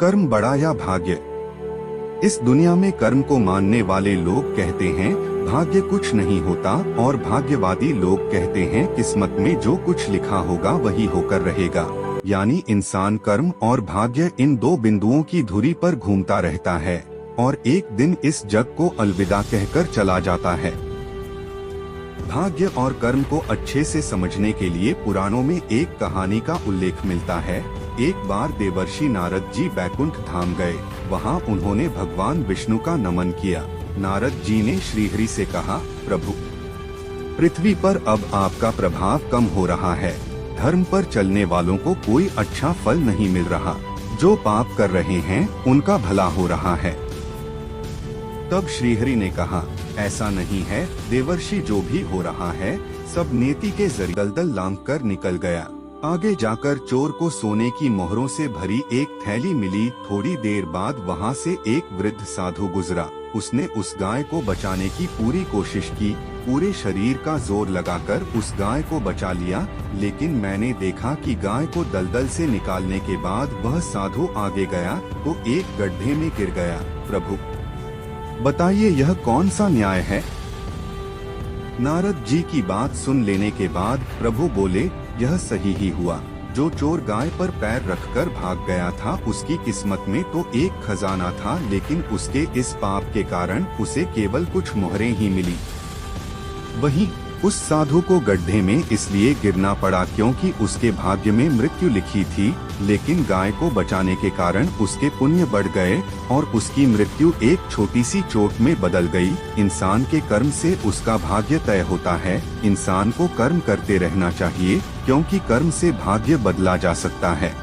कर्म बड़ा या भाग्य। इस दुनिया में कर्म को मानने वाले लोग कहते हैं भाग्य कुछ नहीं होता, और भाग्यवादी लोग कहते हैं किस्मत में जो कुछ लिखा होगा वही होकर रहेगा। यानी इंसान कर्म और भाग्य इन दो बिंदुओं की धुरी पर घूमता रहता है और एक दिन इस जग को अलविदा कहकर चला जाता है। भाग्य और कर्म को अच्छे से समझने के लिए पुराणों में एक कहानी का उल्लेख मिलता है। एक बार देवर्षि नारद जी बैकुंठ धाम गए। वहाँ उन्होंने भगवान विष्णु का नमन किया। नारद जी ने श्रीहरि से कहा, प्रभु, पृथ्वी पर अब आपका प्रभाव कम हो रहा है। धर्म पर चलने वालों को कोई अच्छा फल नहीं मिल रहा। जो पाप कर रहे हैं उनका भला हो रहा है। तब श्रीहरि ने कहा, ऐसा नहीं है देवर्षि, जो भी हो रहा है सब नेति के जरिए दलदल लांघ कर निकल गया। आगे जाकर चोर को सोने की मोहरों से भरी एक थैली मिली। थोड़ी देर बाद वहाँ से एक वृद्ध साधु गुजरा। उसने उस गाय को बचाने की पूरी कोशिश की, पूरे शरीर का जोर लगाकर उस गाय को बचा लिया, लेकिन मैंने देखा कि गाय को दलदल से निकालने के बाद वह साधु आगे गया तो एक गड्ढे में गिर गया। प्रभु, बताइए यह कौन सा न्याय है? नारद जी की बात सुन लेने के बाद प्रभु बोले, यह सही ही हुआ। जो चोर गाय पर पैर रखकर भाग गया था उसकी किस्मत में तो एक खजाना था, लेकिन उसके इस पाप के कारण उसे केवल कुछ मोहरें ही मिली। वहीं उस साधु को गड्ढे में इसलिए गिरना पड़ा क्योंकि उसके भाग्य में मृत्यु लिखी थी, लेकिन गाय को बचाने के कारण उसके पुण्य बढ़ गए और उसकी मृत्यु एक छोटी सी चोट में बदल गई। इंसान के कर्म से उसका भाग्य तय होता है। इंसान को कर्म करते रहना चाहिए क्योंकि कर्म से भाग्य बदला जा सकता है।